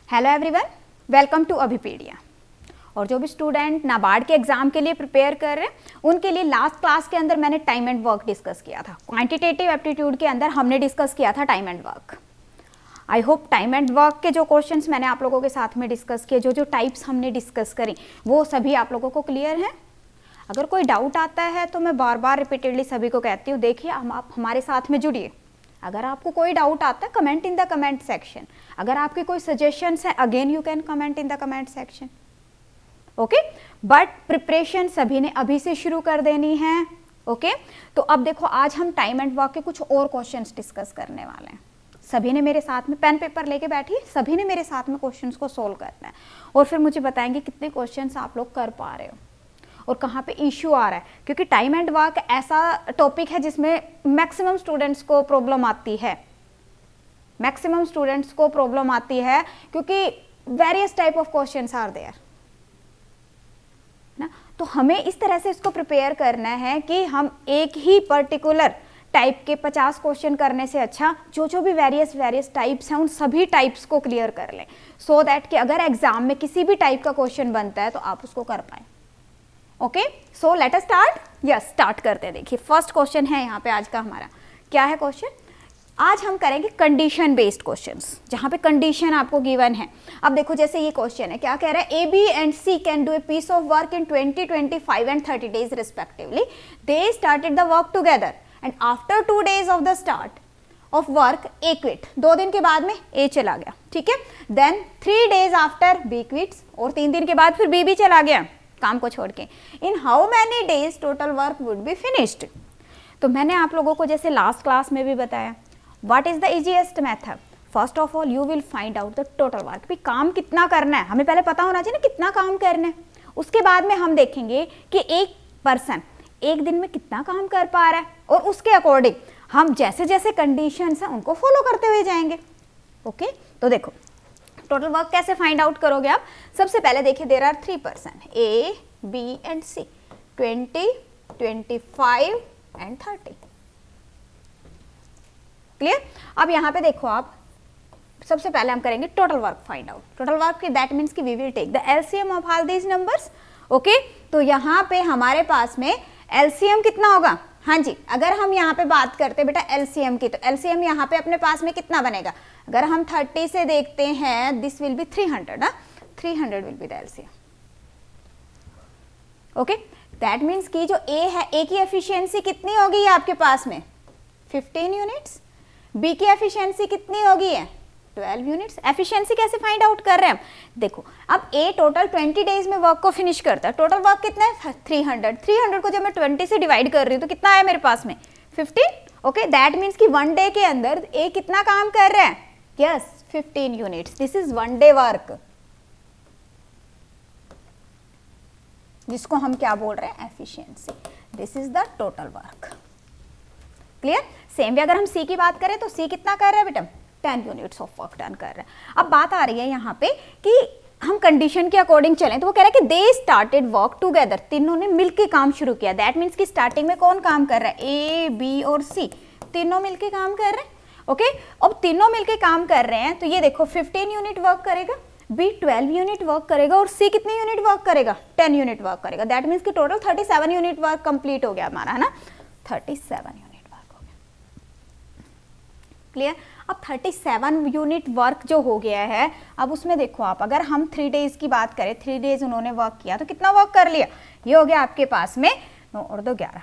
Hello everyone, welcome to Abhipedia. और जो भी स्टूडेंट नाबार्ड के एग्जाम के लिए प्रिपेयर कर रहे हैं उनके लिए लास्ट क्लास के अंदर मैंने टाइम एंड वर्क डिस्कस किया था। क्वांटिटेटिव एप्टीट्यूड के अंदर हमने डिस्कस किया था time and work. I hope time and work के जो क्वेश्चंस मैंने आप लोगों के साथ में डिस्कस किए, जो टाइप्स हमने डिस्कस करी, वो सभी आप लोगों को क्लियर हैं। अगर कोई डाउट आता है तो मैं बार बार रिपीटेडली सभी को कहती हूँ, देखिए आप हमारे साथ में जुड़िए। अगर आपको कोई डाउट आता है, comment in the comment section. अगर आपके कोई सजेशंस है, again you can comment in the comment section. Okay, but preparation सभी ने अभी से शुरू कर देनी है। ओके, तो अब देखो, आज हम टाइम एंड वर्क के कुछ और क्वेश्चंस डिस्कस करने वाले हैं। सभी ने मेरे साथ में पेन पेपर लेके बैठी, सभी ने मेरे साथ में क्वेश्चंस को सोल्व करना है और फिर मुझे बताएंगे कितने क्वेश्चंस आप लोग कर पा रहे हो और कहाँ पे इश्यू आ रहा है। क्योंकि टाइम एंड वर्क ऐसा टॉपिक है जिसमें मैक्सिमम स्टूडेंट्स को प्रॉब्लम आती है। मैक्सिमम स्टूडेंट्स को प्रॉब्लम आती है क्योंकि various type of questions are there ना। तो हमें इस तरह से इसको प्रिपेयर करना है कि हम एक ही पर्टिकुलर टाइप के 50 क्वेश्चन करने से अच्छा जो भी वेरियस टाइप्स हैं उन सभी टाइप्स को क्लियर कर लें, सो दैट कि अगर एग्जाम में किसी भी टाइप का क्वेश्चन बनता है तो आप उसको कर पाए। Okay, so let us start. Yes, start करते हैं। देखिए, फर्स्ट क्वेश्चन है यहाँ पे आज का हमारा। क्या है क्वेश्चन? आज हम करेंगे कंडीशन बेस्ड क्वेश्चंस, जहाँ पे कंडीशन आपको गिवन है। अब देखो, जैसे ये क्वेश्चन है, क्या कह रहा है? A, B and C can do a piece of work in 20, 25 and 30 days respectively. They started the work together and after 2 days of the start of work A quit. 2 दिन के बाद में ए चला गया, ठीक है। Then 3 days after B quits, और 3 दिन के बाद फिर बी भी चला गया काम को छोड़ के। इन how many days total work would be finished? तो मैंने आप लोगों को जैसे लास्ट क्लास में भी बताया, what is the easiest method? First of all you will find out the total work. भी काम कितना करना है हमें पहले पता होना चाहिए ना, कितना काम करना है। उसके बाद में हम देखेंगे कि एक पर्सन एक दिन में कितना काम कर पा रहा है, और उसके अकॉर्डिंग हम जैसे जैसे कंडीशंस हैं उनको फॉलो करते हुए जाएंगे। ओके, तो देखो, टोटल वर्क कैसे फाइंड आउट करोगे आप? सबसे पहले देखिए, there are 3 person, A, B and C, 20, 25 and 30। Clear? अब यहाँ पे देखो, आप सबसे पहले हम करेंगे total work find out. Total work की दैट मीन्स कि we will take the LCM of all these numbers. Okay, तो यहाँ पे हमारे पास में एलसीएम कितना होगा? हाँ जी, अगर हम यहाँ पे बात करते हैं बेटा एलसीएम की, तो एलसीएम यहाँ पे अपने पास में कितना बनेगा? अगर हम 30 से देखते हैं, दिस विल बी 300 ना, 300 will be the LCM. Okay, that means कि जो ए है, ए की एफिशिएंसी कितनी होगी आपके पास में? 15 यूनिट्स। बी की एफिशिएंसी कितनी होगी है? 12 यूनिट्स। एफिशिएंसी कैसे फाइंड आउट कर रहे हैं हम? देखो, अब ए टोटल 20 डेज में वर्क को फिनिश करता है। टोटल वर्क कितना है? 300। 300 को जब मैं 20 से डिवाइड कर रही हूँ तो कितना आया मेरे पास में? 15। ओके, दैट मीन्स कि 1 डे के अंदर ए कितना काम कर रहे हैं? Yes, 15 units. This is 1 day work, जिसको हम क्या बोल रहे हैं? Efficiency. This is the total work. Clear? Same way अगर हम सी की बात करें तो सी कितना कर रहा है बेटा? 10 यूनिट्स ऑफ वर्क डन कर रहा है। अब बात आ रही है यहाँ पे कि हम कंडीशन के अकॉर्डिंग चलें, तो वो कह रहा है कि दे स्टार्टेड वर्क टुगेदर। तीनों ने मिलकर काम शुरू किया। दैट मीन्स कि स्टार्टिंग में कौन काम कर रहा है? ए, बी और सी, तीनों मिलकर काम कर रहे हैं। ओके, अब तीनों मिलकर काम कर रहे हैं, तो ये देखो 15 यूनिट वर्क करेगा, बी 12 यूनिट वर्क करेगा और सी कितनी यूनिट वर्क करेगा? 10 यूनिट वर्क करेगा। दैट मीन्स कि टोटल 37 यूनिट वर्क कंप्लीट हो गया हमारा, है ना? 37 यूनिट वर्क हो गया। क्लियर? अब 37 यूनिट वर्क जो हो गया है, अब उसमें देखो आप, अगर हम 3 डेज की बात करें, 3 डेज उन्होंने वर्क किया, तो कितना वर्क कर लिया? ये हो गया आपके पास में 9 और 2 11।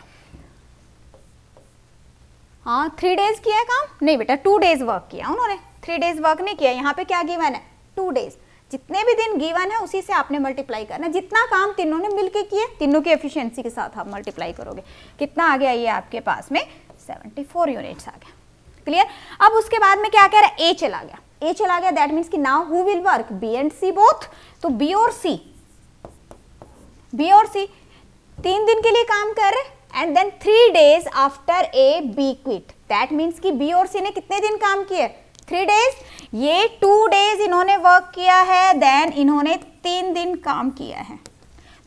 हाँ, 3 डेज किया है काम? नहीं बेटा, 2 डेज वर्क किया उन्होंने, 3 डेज वर्क नहीं किया। यहाँ पे क्या गिवन है? 2 डेज। जितने भी दिन गिवन है उसी से आपने मल्टीप्लाई करना। जितना काम तीनों ने मिलके किए, तीनों की एफिशिएंसी के साथ आप मल्टीप्लाई करोगे, कितना आ गया? ये आपके पास में 74 यूनिट्स आ गया। क्लियर? अब उसके बाद में क्या कह रहा है? ए चला गया। ए चला गया, दैट मीन्स कि now who will work? B and C both. तो बी और सी 3 दिन के लिए काम कर रहे हैं, and then 3 days after A B quit. That means कि बी और सी ने कितने दिन काम किए? 3 days। ये 2 days इन्होंने वर्क किया है, देन इन्होंने 3 दिन काम किया है।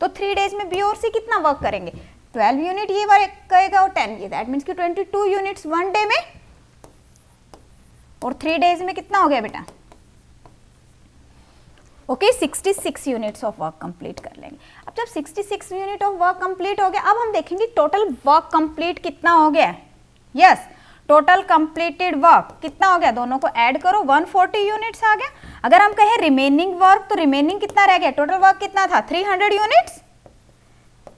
तो 3 days में बी और सी कितना वर्क करेंगे? 12 यूनिट ये वर्क करेगा और 10 ये। दैट मीन्स कि 22 यूनिट्स 1 डे में, और 3 days में कितना हो गया बेटा? Okay 66 units of work complete कर लेंगे। अब जब 66 यूनिट ऑफ वर्क कंप्लीट हो गया, अब हम देखेंगे टोटल वर्क कंप्लीट कितना हो गया। यस, टोटल कंप्लीटेड वर्क कितना हो गया, दोनों को ऐड करो 140 यूनिट्स आ गया। अगर हम कहें रिमेनिंग वर्क, तो रिमेनिंग कितना रह गया, टोटल वर्क कितना था 300 units,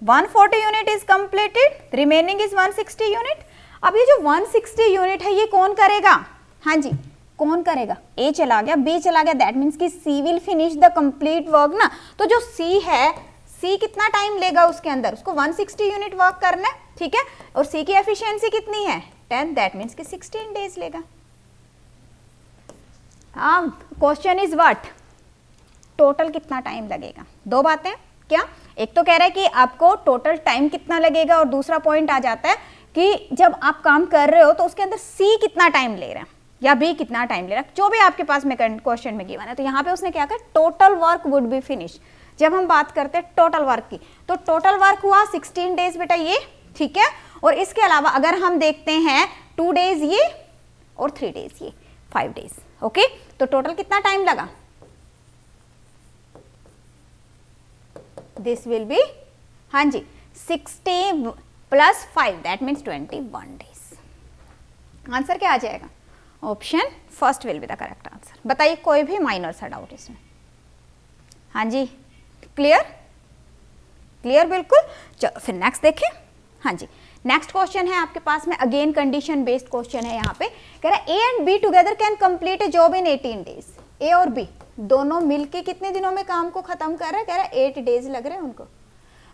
140 unit is completed, remaining is 160 unit. अब ये जो 160 यूनिट है ये कौन करेगा, हाँ जी कौन करेगा, ए चला गया, बी चला गया, दैट मीन्स कि C will finish the complete work ना। तो जो सी है, सी कितना टाइम लेगा उसके अंदर, उसको 160 यूनिट वर्क करना है, ठीक है, और सी की एफिशिएंसी कितनी है 10, दैट मीन्स कि 16 डेज लेगा। हाँ, क्वेश्चन इज व्हाट, टोटल कितना टाइम लगेगा। दो बातें क्या, एक तो कह रहा है कि आपको टोटल टाइम कितना लगेगा, और दूसरा पॉइंट आ जाता है कि जब आप काम कर रहे हो तो उसके अंदर सी कितना टाइम ले रहा है या बी कितना टाइम ले रहा है, जो भी आपके पास में क्वेश्चन में गिवन है। तो यहाँ पे उसने क्या कहा, total work would be finish. जब हम बात करते हैं टोटल वर्क की, तो टोटल वर्क हुआ 16 डेज बेटा ये, ठीक है। और इसके अलावा अगर हम देखते हैं 2 डेज ये और 3 डेज ये, 5 डेज, ओके। तो टोटल कितना टाइम लगा, दिस विल बी, हाँ जी 60 + 5 दैट मीन्स 21 डेज। आंसर क्या आ जाएगा, option first will be the correct answer. बताइए कोई भी माइनर सा डाउट इसमें, हाँ जी क्लियर, क्लियर बिल्कुल। चलो फिर नेक्स्ट देखें, हाँ जी नेक्स्ट क्वेश्चन है आपके पास में, अगेन कंडीशन बेस्ड क्वेश्चन है। यहाँ पे कह रहा है A and B together can complete a job in 18 days. A और बी दोनों मिलके कितने दिनों में काम को खत्म कर रहे हैं, कह रहा है 8 डेज लग रहे हैं उनको।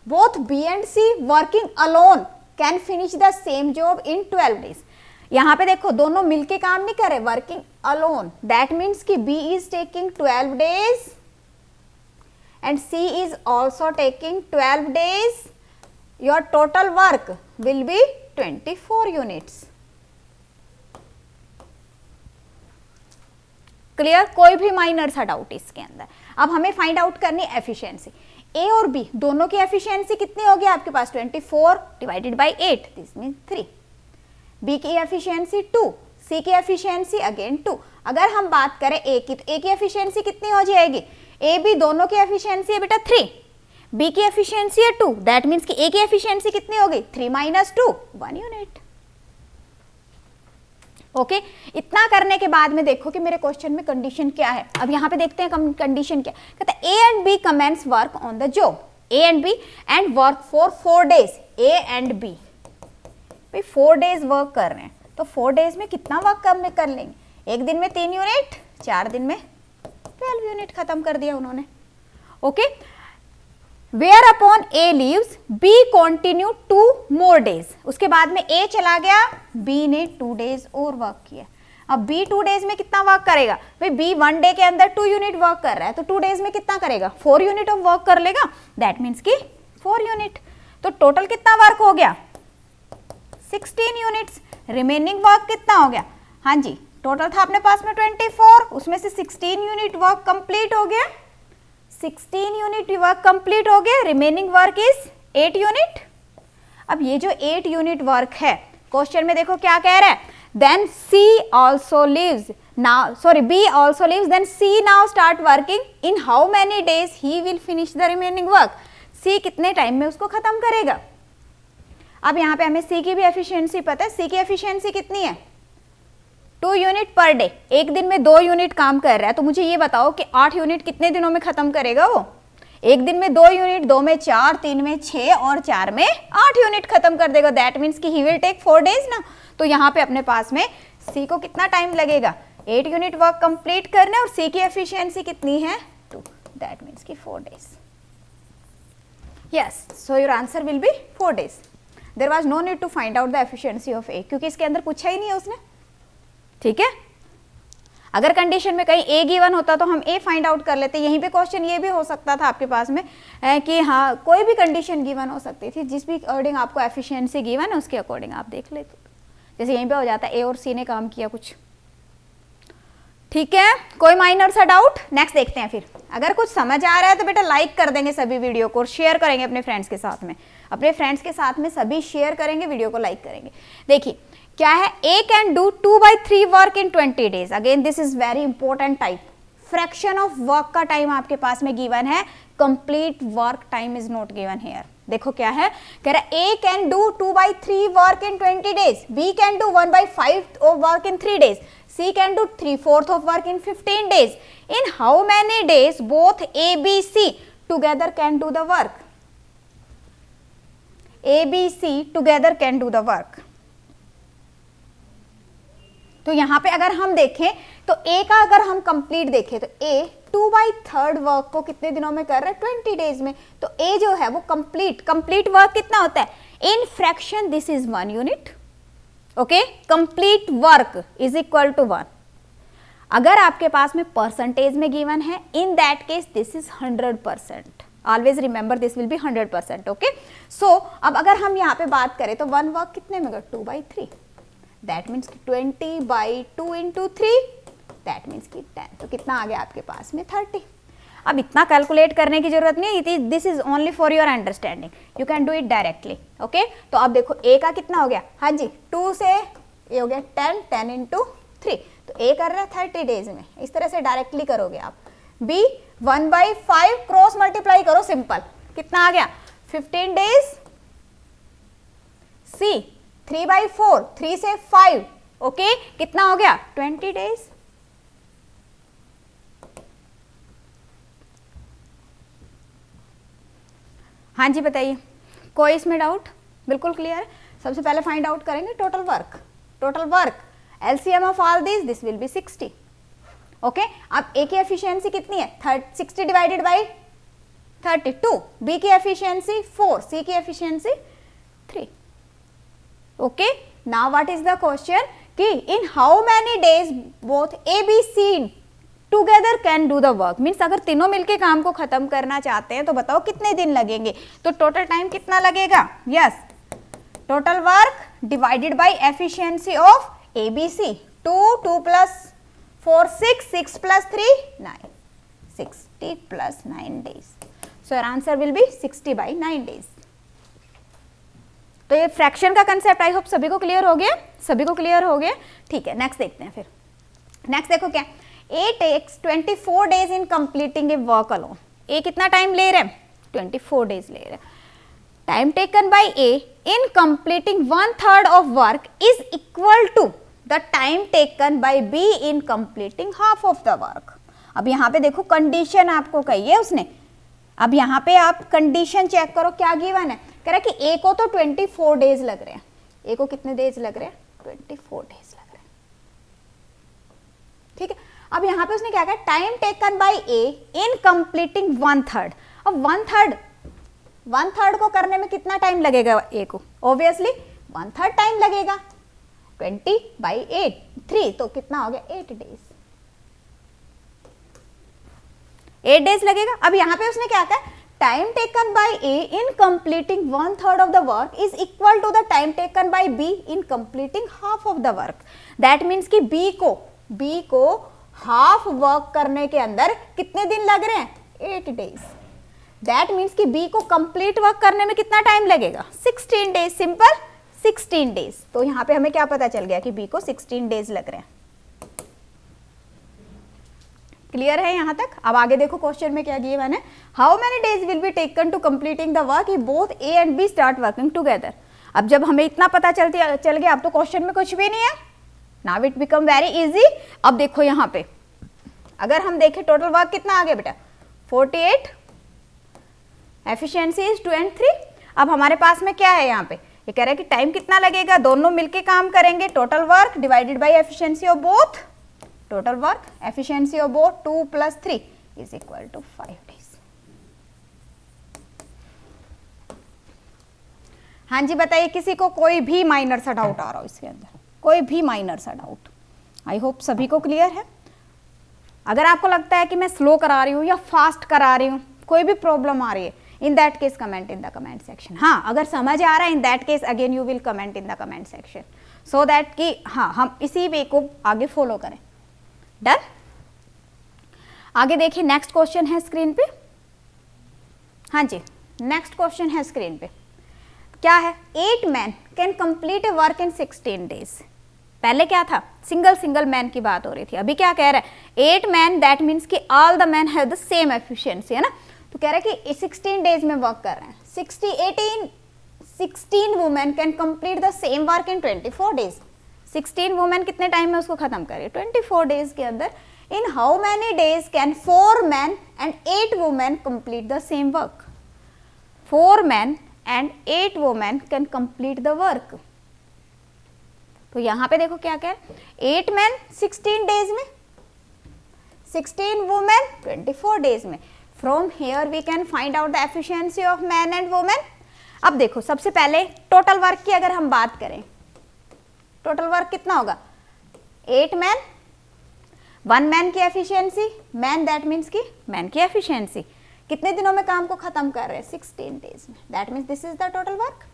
Both B and C working alone can finish the same job in 12 days. यहाँ पे देखो दोनों मिलके काम नहीं कर रहे, वर्किंग अलोन, दैट मीन्स कि B is taking 12 days and C is also taking 12 days, your total work will be 24 units. Clear, कोई भी माइनर सा डाउट इसके अंदर। अब हमें फाइंड आउट करनी एफिशिएंसी। ए और बी दोनों की एफिशिएंसी कितनी होगी आपके पास, 24 divided by 8, this mean 3। B की एफिशिएंसी 2, सी की एफिशिएंसी अगेन 2। अगर हम बात करें ए की, तो ए की एफिशिएंसी कितनी हो जाएगी, ए बी दोनों की एफिशिएंसी है बेटा 3, बी की एफिशिएंसी है 2, दैट मीन्स कि ए की एफिशिएंसी कितनी होगी 3 - 2 1 यूनिट। ओके, इतना करने के बाद में देखो कि मेरे क्वेश्चन में कंडीशन क्या है। अब यहाँ पे देखते हैं कंडीशन क्या कहता है, A and B commence work on the job, A and B and work for 4 days. A and B भाई 4 डेज वर्क कर रहे हैं, तो 4 डेज में कितना वर्क कर लेंगे, एक दिन में 3 यूनिट, 4 दिन में 12 यूनिट खत्म कर दिया उन्होंने। Okay, whereupon A leaves B continue 2 more days. उसके बाद में ए चला गया, बी ने 2 डेज और वर्क किया। अब बी 2 डेज में कितना वर्क करेगा, भाई बी 1 डे के अंदर 2 यूनिट वर्क कर रहा है, तो 2 डेज में कितना करेगा 4 यूनिट ऑफ वर्क कर लेगा, दैट मीन्स की 4 यूनिट। तो टोटल कितना वर्क हो गया 16 यूनिट्स। रिमेनिंग वर्क कितना हो गया, हाँ जी टोटल था अपने पास में 24, उसमें से 16 यूनिट वर्क कंप्लीट हो गया, 16 यूनिट वर्क कंप्लीट हो गया, रिमेनिंग वर्क इज 8 यूनिट। अब ये जो 8 यूनिट वर्क है, क्वेश्चन में देखो क्या कह रहा है, then C also leaves now, sorry B also leaves, then C now start working in how many days he will finish the remaining work. C कितने टाइम में उसको खत्म करेगा। अब यहाँ पे हमें सी की भी एफिशिएंसी पता है, सी की एफिशिएंसी कितनी है 2 यूनिट पर डे। एक दिन में 2 यूनिट काम कर रहा है, तो मुझे ये बताओ कि 8 यूनिट कितने दिनों में खत्म करेगा वो। एक दिन में 2 यूनिट, 2 में 4, 3 में 6 और 4 में 8 यूनिट खत्म कर देगा, दैट मीन्स कि ही विल टेक 4 डेज ना। तो यहाँ पे अपने पास में सी को कितना टाइम लगेगा 8 यूनिट वर्क कंप्लीट करने, और सी की एफिशिएंसी कितनी है 2, दैट मीन्स कि 4 days. Yes, so your answer will be 4 days. There was no need to find out the efficiency of A, क्योंकि इसके अंदर पूछा ही नहीं है उसने, ठीक है। अगर कंडीशन में कहीं ए गिवन होता तो हम ए फाइंड आउट कर लेते। यहीं पे क्वेश्चन ये भी हो सकता था आपके पास में कि हाँ कोई भी कंडीशन गिवन हो सकती थी, जिस भी अकॉर्डिंग आपको एफिशिएंसी गिवन है उसके अकॉर्डिंग आप देख लेते। जैसे यहीं पे हो जाता है ए और सी ने काम किया कुछ, ठीक है। कोई माइनर सा डाउट, नेक्स्ट देखते हैं। फिर अगर कुछ समझ आ रहा है तो बेटा लाइक कर देंगे सभी वीडियो को, और शेयर करेंगे अपने फ्रेंड्स के साथ में, अपने फ्रेंड्स के साथ में सभी शेयर करेंगे, वीडियो को लाइक करेंगे। देखिए क्या है, A can do 2/3 work in 20 days. Again this is very important type, fraction of work का टाइम आपके पास में गिवन है, complete work time is not given here. देखो क्या है, कह रहा है A can do 2/3 work in 20 days, B can do 1/5 of work in 3 days, C can do 3/4 of work in 15 days. In how many days both A, B, C together can do the work? A, B, C together can do the work. तो यहां पे अगर हम देखें तो A का अगर हम कंप्लीट देखें तो A 2/3 वर्क को कितने दिनों में कर रहा है, 20 डेज में। तो A जो है वो कंप्लीट वर्क कितना होता है, in fraction this is 1 unit, okay, complete work is equal to 1। अगर आपके पास में परसेंटेज में गिवन है, in that case this is 100%, always remember this will be 100%, okay. So अब अगर हम यहाँ पे बात करें तो 1 वर्क कितने में, 2/3, that means 20/2 into 3, that means कि 10। तो कितना आ गया आपके पास में, 30। अब इतना कैलकुलेट करने की जरूरत नहीं है, this is only for your understanding, you can do it directly, okay. तो अब देखो A का कितना हो गया, हाँ जी 2 से ये हो गया 10 इंटू 3, तो A कर रहा है 30 डेज में, इस तरह से डायरेक्टली करोगे आप। B 1/5 क्रॉस मल्टीप्लाई करो, सिंपल, कितना आ गया 15 डेज। C 3/4, 3 से 5, ओके, कितना हो गया 20 डेज। हाँ जी बताइए, कोई इसमें डाउट, बिल्कुल क्लियर है। सबसे पहले फाइंड आउट करेंगे total work, LCM of all this will be 60, okay. अब A की एफिशिएंसी कितनी है, 60 डिवाइडेड बाई 32, B की एफिशिएंसी 4, C की efficiency 3, okay. Now what is the question कि in how many days both A, B, C together can do the work, means अगर तीनों मिलके काम को खत्म करना चाहते हैं तो बताओ कितने दिन लगेंगे। तो टोटल टाइम कितना लगेगा, yes, total work divided by efficiency of ABC, 2 + 4 6 + 3 9, 60 + 9 days. So your answer will be 60/9 days. तो ये फ्रैक्शन का कंसेप्ट आई होप सभी को क्लियर हो गया, ठीक है। नेक्स्ट देखते हैं फिर। नेक्स्ट देखो क्या, A takes 24 days in completing a work alone. A कितना टाइम ले रहे हैं, 24 डेज ले रहे हैं। Time taken by A in completing 1/3 of work is equal to the time taken by B in completing half of the work. अब यहाँ पे देखो कंडीशन आपको कही है उसने, अब यहाँ पे आप कंडीशन चेक करो क्या गिवन है, कह रहा है कि A को तो 24 डेज लग रहे हैं, A को कितने डेज लग रहे हैं, 24 डेज लग रहे हैं, ठीक है। अब यहाँ पे उसने क्या कहा, time taken by A in completing 1/3। अब 1/3 को करने में कितना टाइम लगेगा A को, ऑब्वियसली 1/3 टाइम लगेगा, 20/8 3, तो कितना हो गया 8 डेज, 8 डेज लगेगा। अब यहाँ पे उसने क्या कहा, time taken by A in completing 1/3 of the work is equal to the time taken by B in completing half of the work. That means कि B को हाफ वर्क करने के अंदर कितने दिन लग रहे हैं, 8 डेज। दैट मीन्स कि B को कंप्लीट वर्क करने में कितना टाइम लगेगा, 16 डेज, सिंपल 16 डेज। तो यहाँ पे हमें क्या पता चल गया कि B को 16 डेज लग रहे हैं। क्लियर है यहाँ तक। अब आगे देखो क्वेश्चन में क्या दिया मैंने, how many days will be taken to completing the work if both A and B start working together. अब जब हमें इतना पता चल गया, अब तो क्वेश्चन में कुछ भी नहीं है, now it become very easy. अब देखो यहाँ पे अगर हम देखें टोटल वर्क कितना आ गया बेटा, 48, एफिशिएंसी इज 2 and 3। अब हमारे पास में क्या है यहाँ पे, ये कह रहा है कि टाइम कितना लगेगा, दोनों मिलके काम करेंगे, total work divided by efficiency of both, total work efficiency of both 2 + 3 is equal to 5 days. हाँ जी बताइए, किसी को कोई भी माइनर सा डाउट आ रहा हो इसके अंदर, कोई भी माइनर सा डाउट? आई होप सभी को क्लियर है। अगर आपको लगता है कि मैं स्लो करा रही हूँ या फास्ट करा रही हूँ, कोई भी प्रॉब्लम आ रही है, in that case comment in the comment section. हाँ अगर समझ आ रहा है, in that case again you will comment in the comment section, so that कि हाँ हम इसी वे को आगे फॉलो करें। डन। आगे देखिए नेक्स्ट क्वेश्चन है स्क्रीन पे। हाँ जी नेक्स्ट क्वेश्चन है स्क्रीन पे, क्या है, 8 men can complete A work in 16 days। पहले क्या था, सिंगल सिंगल मैन की बात हो रही थी, अभी क्या कह रहा है 8 मैन, दैट मीन्स कि all the man have the same efficiency, है ना। तो कह रहा है कि 16 डेज में वर्क कर रहे हैं, 16 women can complete the same work in 24 days. 16 women कितने टाइम में उसको खत्म करे, 24 डेज के अंदर। इन how many days can 4 man and 8 women complete the same work. 4 man and 8 women can complete the work. तो यहां पे देखो क्या क्या है, 8 मैन 16 डेज में, 16 वुमेन 24 डेज में। From here we can find out the efficiency of man and women. अब देखो सबसे पहले टोटल वर्क की अगर हम बात करें, टोटल वर्क कितना होगा, 8 मैन, 1 मैन की एफिशिएंसी, मैन दैट मीन्स की मैन की एफिशिएंसी, कितने दिनों में काम को खत्म कर रहे हैं, 16 डेज में, that means this is the total work.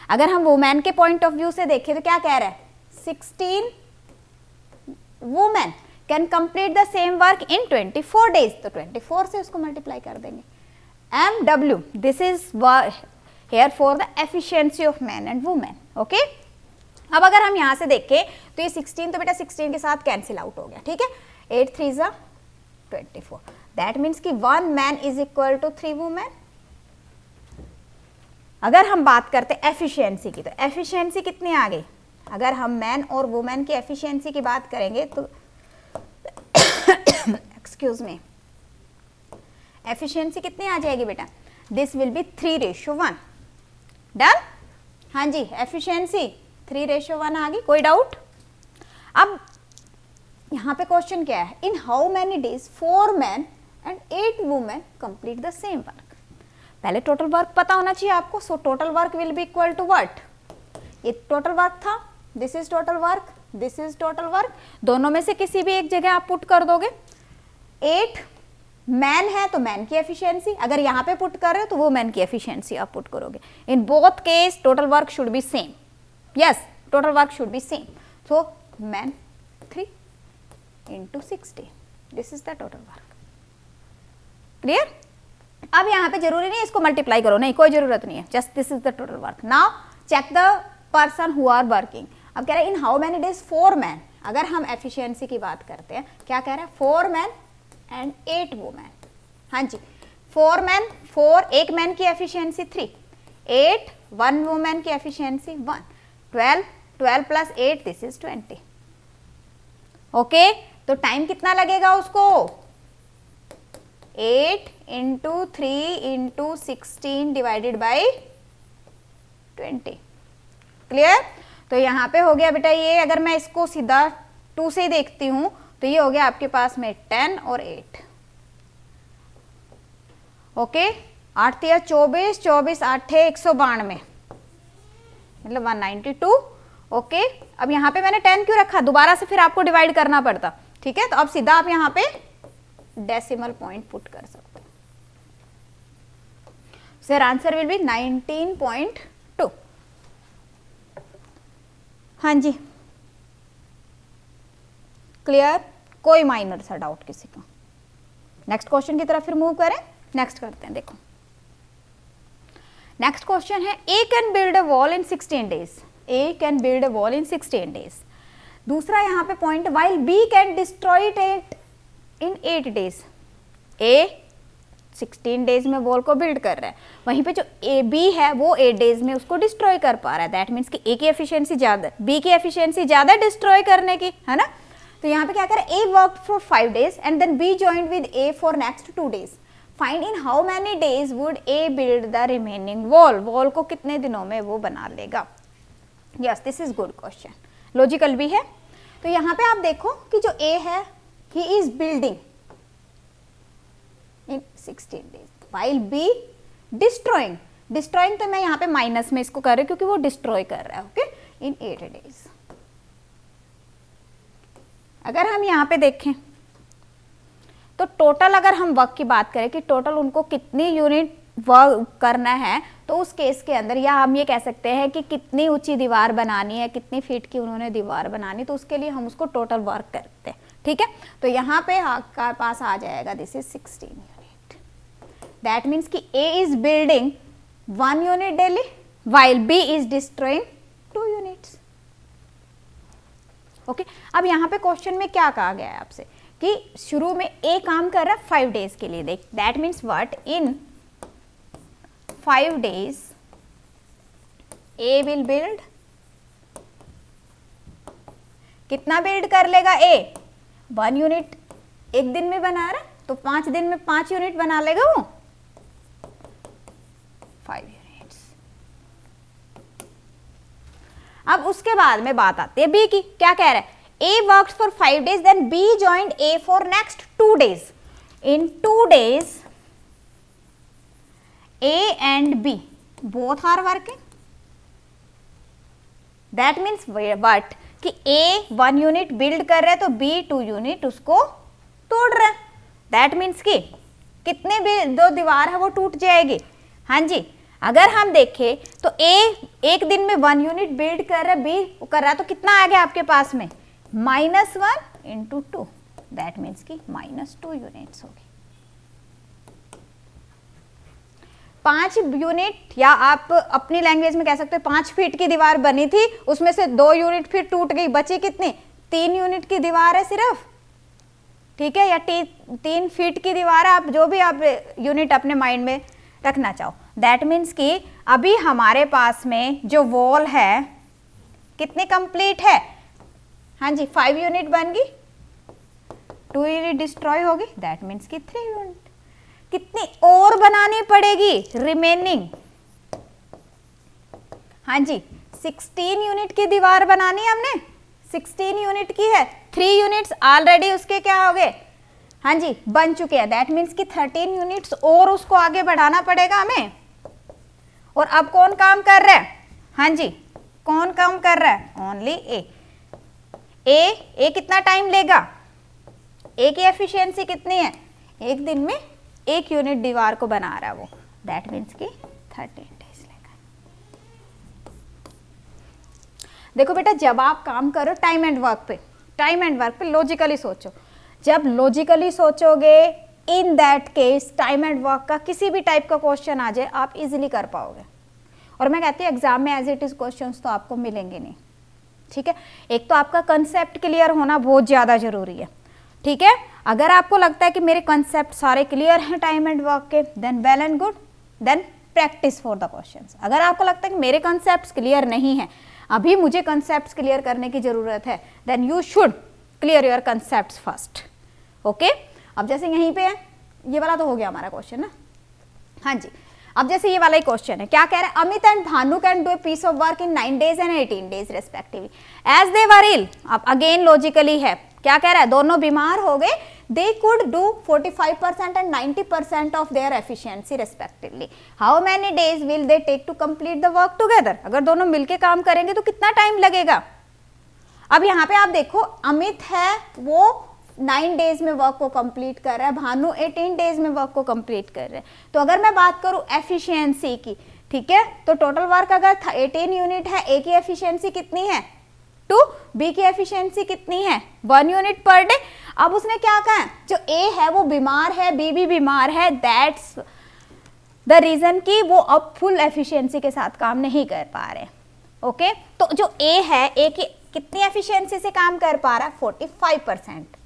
अगर हम वुमेन के पॉइंट ऑफ व्यू से देखें तो क्या कह रहा है, 16 women can complete the same work in 24 days, तो 24 से उसको मल्टीप्लाई कर देंगे। MW, this is here for the efficiency of man and women, okay. अब अगर हम यहां से देखें तो ये 16 तो बेटा 16 के साथ कैंसिल आउट हो गया, ठीक है, 8 3 जा 24, दैट मीन्स कि 1 man is equal to 3 women. अगर हम बात करते हैं एफिशिएंसी की, तो एफिशिएंसी कितनी आ गई, अगर हम मैन और वुमेन की एफिशिएंसी की बात करेंगे तो एक्सक्यूज मी, एफिशिएंसी कितनी आ जाएगी बेटा, दिस विल बी 3:1, डन। हाँ जी, एफिशिएंसी 3:1 आ गई, कोई डाउट। अब यहां पे क्वेश्चन क्या है, in how many days 4 man and 8 women complete the same work. पहले टोटल वर्क पता होना चाहिए आपको, so total work will be equal to what, ये टोटल वर्क था, this is total work, this is total work, दोनों में से किसी भी एक जगह आप पुट कर दोगे। 8 मैन है तो मैन की एफिशिएंसी, अगर यहाँ पे पुट कर रहे हो तो वो मैन की एफिशिएंसी आप पुट करोगे। In both case total work should be same, yes total work should be same, so man 3 into 60, this is the total work, clear. अब यहाँ पे जरूरी नहीं है इसको मल्टीप्लाई करो, नहीं कोई जरूरत नहीं है, just this is the total work. Now check the person who are working. अब कह रहे हैं in how many days 4 man, अगर हम एफिशिएंसी की बात करते हैं, क्या कह रहा है 4 मैन एंड 8 वुमेन। हाँ जी, 4 मैन 4, एक मैन की एफिशिएंसी 3, 8 1 वुमेन की efficiency 1, 12 plus 8 this is 20, okay. तो टाइम कितना लगेगा उसको, 8 into 3 into 16 divided by 20, clear. तो यहाँ पे हो गया बेटा ये, अगर मैं इसको सीधा 2 से देखती हूँ तो ये हो गया आपके पास में 10 और 8, ओके। 8 या 24, 24 8 192, मतलब 192, ओके। अब यहाँ पे मैंने 10 क्यों रखा, दोबारा से फिर आपको डिवाइड करना पड़ता, ठीक है। तो अब सीधा आप यहाँ पे डेसिमल पॉइंट पुट कर सकते हो, सर आंसर विल बी 19.2। हाँ जी, क्लियर, कोई माइनर सा डाउट किसी का। नेक्स्ट क्वेश्चन की तरफ फिर मूव करें, नेक्स्ट करते हैं। देखो नेक्स्ट क्वेश्चन है, A can build a wall in 16 days, A can build a wall in 16 days. दूसरा यहाँ पे point, while B can destroy it in 8 days. A 16 days में वॉल को बिल्ड कर रहा है, वहीं पे जो ए बी है वो 8 डेज में उसको डिस्ट्रॉय कर पा रहा है, दैट मीन्स कि ए की एफिशिएंसी ज्यादा, बी की एफिशिएंसी ज्यादा डिस्ट्रॉय करने की, है ना। तो यहाँ पे क्या करें, A worked for 5 days and then B joined with A for next 2 days. Find in how many days would A build the remaining wall, wall को कितने दिनों में वो बना लेगा। Yes this is good question, logical भी है। तो यहाँ पे आप देखो कि जो ए है he is building in 16 days, while B destroying, destroying तो मैं यहाँ पे माइनस में इसको कर रही हूँ क्योंकि वो डिस्ट्रॉय कर रहा है, ओके, इन 8 डेज। अगर हम यहाँ पे देखें तो टोटल अगर हम वर्क की बात करें कि टोटल उनको कितनी यूनिट वर्क करना है, तो उस केस के अंदर या हम ये कह सकते हैं कि कितनी ऊंची दीवार बनानी है, कितनी फीट की उन्होंने दीवार बनानी, तो उसके लिए हम उसको टोटल वर्क करते हैं, ठीक है। तो यहाँ पे आपके पास आ जाएगा this is 16 unit, that means कि A is building 1 unit daily while B is destroying 2 units, okay, अब यहाँ पे क्वेश्चन में क्या कहा गया है आपसे कि शुरू में ए काम कर रहा है 5 डेज के लिए, देख that means what, in 5 days A will build, कितना बिल्ड कर लेगा ए, 1 यूनिट एक दिन में बना रहा है तो 5 दिन में 5 यूनिट बना लेगा वो, 5 यूनिट्स। अब उसके बाद में बात आती है बी की, क्या कह रहा है, A works for 5 days then B joined A for next 2 days, in 2 days A and B both are working, that means what कि ए 1 यूनिट बिल्ड कर रहा है तो बी 2 यूनिट उसको तोड़ रहा है, दैट मीन्स कि कितने भी 2 दीवार है वो टूट जाएगी। हाँ जी, अगर हम देखें तो ए एक दिन में 1 यूनिट बिल्ड कर रहा है, बी कर रहा है, तो कितना आ गया आपके पास में, -1 इंटू 2, दैट मीन्स कि -2 यूनिट्स होगी। 5 यूनिट या आप अपनी लैंग्वेज में कह सकते हो 5 फीट की दीवार बनी थी, उसमें से 2 यूनिट फिर टूट गई, बची कितनी, 3 यूनिट की दीवार है सिर्फ, ठीक है, या 3 फीट की दीवार है, आप जो भी आप यूनिट अपने माइंड में रखना चाहो। दैट मीन्स कि अभी हमारे पास में जो वॉल है कितनी कंप्लीट है, हाँ जी 5 यूनिट बन गई, 2 यूनिट डिस्ट्रॉय होगी, दैट मीन्स कि 3 यूनिट, कितनी और बनानी पड़ेगी रिमेनिंग, हाँ जी 16 यूनिट की दीवार बनानी है हमने, 16 यूनिट की है, 3 यूनिट्स ऑलरेडी उसके क्या हो गए, हाँ जी बन चुके हैं, दैट मीन्स कि 13 यूनिट्स और उसको आगे बढ़ाना पड़ेगा हमें। और अब कौन काम कर रहा है, हाँ जी कौन काम कर रहा है, ओनली ए कितना टाइम लेगा, ए की एफिशिएंसी कितनी है, एक दिन में 1 यूनिट दीवार को बना रहा है वो, दैट मीन्स कि 13 डेज लेगा। देखो बेटा, जब आप काम करो टाइम एंड वर्क पे लॉजिकली सोचो, जब लॉजिकली सोचोगे इन that case time and work का किसी भी टाइप का क्वेश्चन आ जाए आप इजीली कर पाओगे। और मैं कहती हूँ एग्जाम में एज इट इज क्वेश्चंस तो आपको मिलेंगे नहीं, ठीक है। एक तो आपका कंसेप्ट क्लियर होना बहुत ज़्यादा जरूरी है, ठीक है। अगर आपको लगता है कि मेरे कंसेप्ट सारे क्लियर हैं टाइम एंड वर्क के, then well and good, then practice for the questions. अगर आपको लगता है कि मेरे कंसेप्ट क्लियर नहीं है, अभी मुझे कंसेप्ट क्लियर करने की जरूरत है, then you should clear your concept first, okay. अब जैसे यहीं पे है, ये वाला तो हो गया हमारा क्वेश्चन ना, हाँ जी। अब जैसे ये वाला ही क्वेश्चन है, क्या कह रहा है, Amit and Bhanu can do a piece of work in 9 days and 18 days respectively as they were ill. अब अगेन लॉजिकली है, क्या कह रहा है, दोनों बीमार हो गए, they could do 45% and 90% of their efficiency respectively, how many days will they take to complete the work together. अगर दोनों मिलके काम करेंगे तो कितना टाइम लगेगा। अब यहाँ पे आप देखो, अमित है वो 9 days में वर्क को कंप्लीट कर रहा है, भानु 18 days में वर्क को कंप्लीट कर रहे हैं। तो अगर मैं बात करूं एफिशिएंसी की, ठीक है, तो टोटल वर्क अगर 18 यूनिट है, ए की एफिशिएंसी कितनी है 2, बी की एफिशिएंसी कितनी है 1 यूनिट पर डे। अब उसने क्या कहा, जो ए है वो बीमार है, बी भी बीमार है, दैट्स द रीजन कि वो अब फुल एफिशिएंसी के साथ काम नहीं कर पा रहे, ओके। तो जो ए है, ए की कितनी एफिशिएंसी से काम कर पा रहा है 45%,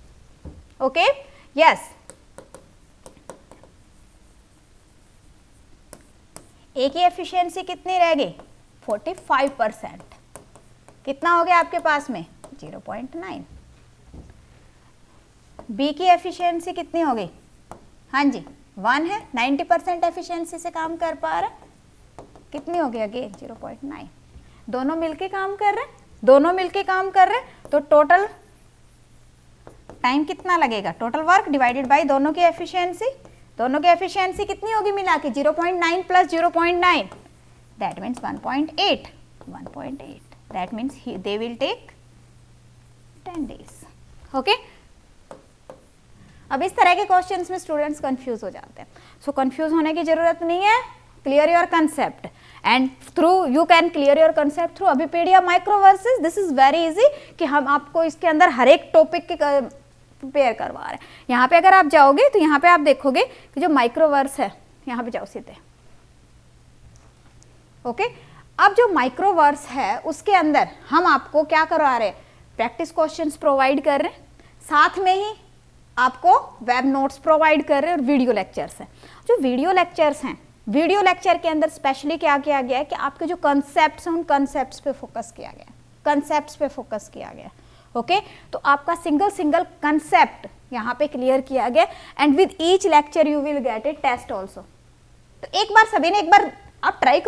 ओके, यस। ए की एफिशिएंसी कितनी रह गई 45%, कितना हो गया आपके पास में 0.9। बी की एफिशिएंसी कितनी हो गई, हाँ जी 1 है, 90% एफिशिएंसी से काम कर पा रहा है, कितनी हो गई अगेन 0.9। दोनों मिलके काम कर रहे हैं, तो टोटल टाइम कितना लगेगा, टोटल वर्क डिवाइडेड बाय दोनों की एफिशिएंसी कितनी होगी मिला के 0.9 plus 0.9, that means 1.8, that means they will take 10 days, okay. अब इस तरह के क्वेश्चंस में स्टूडेंट्स कंफ्यूज हो जाते हैं, सो कंफ्यूज होने की जरूरत नहीं है, clear your concept and through you can clear your concept through Abhipedia microverses. This is very easy कि हम आपको इसके अंदर हर एक टॉपिक के प्रिपेयर करवा रहे हैं। यहाँ पे अगर आप जाओगे तो यहाँ पे आप देखोगे कि जो माइक्रोवर्स है, यहाँ पे जाओ सीधे, ओके। अब जो माइक्रोवर्स है उसके अंदर हम आपको क्या करवा रहे हैं, प्रैक्टिस क्वेश्चंस प्रोवाइड कर रहे हैं, साथ में ही आपको वेब नोट्स प्रोवाइड कर रहे हैं और वीडियो लेक्चर्स हैं। जो वीडियो लेक्चर्स हैं, वीडियो लेक्चर के अंदर स्पेशली क्या किया गया है कि आपके जो कंसेप्ट्स हैं उन कंसेप्ट्स पे फोकस किया गया है, कंसेप्ट्स पे फोकस किया गया। ओके, तो आपका सिंगल कंसेप्ट यहाँ पे क्लियर किया गया and with each lecture you will get a test also. तो एक बार सभी ने एक बार आप ट्राई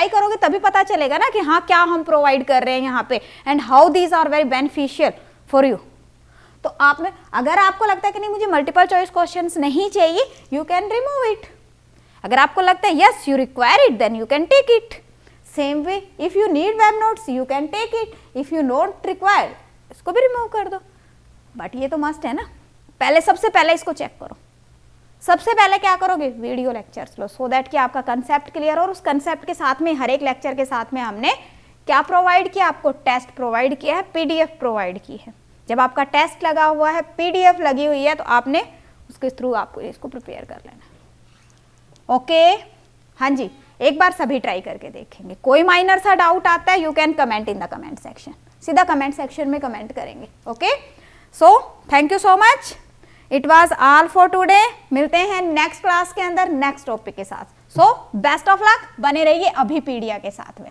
करोगे तभी पता चलेगा ना कि हाँ क्या हम प्रोवाइड कर रहे हैं यहाँ पे and how these are very beneficial for you. तो आपने, अगर आपको लगता है कि नहीं मुझे मल्टीपल चॉइस क्वेश्चंस नहीं चाहिए, यू कैन रिमूव इट। अगर आपको लगता है yes you require it, then you can take it. Same way if you need web notes you can take it, if you not require इसको भी remove कर दो। बट ये तो मस्ट है ना, पहले सबसे पहले इसको चेक करो। सबसे पहले क्या करोगे, video lectures low, so that कि आपका कंसेप्ट क्लियर हो। और उस कंसेप्ट के साथ में हर एक लेक्चर के साथ में हमने क्या प्रोवाइड किया, आपको टेस्ट प्रोवाइड किया है, पीडीएफ प्रोवाइड की है। जब आपका टेस्ट लगा हुआ है, पीडीएफ लगी हुई है, तो आपने उसके थ्रू आपको इसको प्रिपेयर कर लेना। ओके, हाँ जी, एक बार सभी ट्राई करके देखेंगे। कोई माइनर सा डाउट आता है, you can comment in the comment section, सीधा कमेंट सेक्शन में कमेंट करेंगे। Okay, so thank you so much, it was all for today. मिलते हैं नेक्स्ट क्लास के अंदर नेक्स्ट टॉपिक के साथ। सो बेस्ट ऑफ लक, बने रहिए अभी पीडिया के साथ में।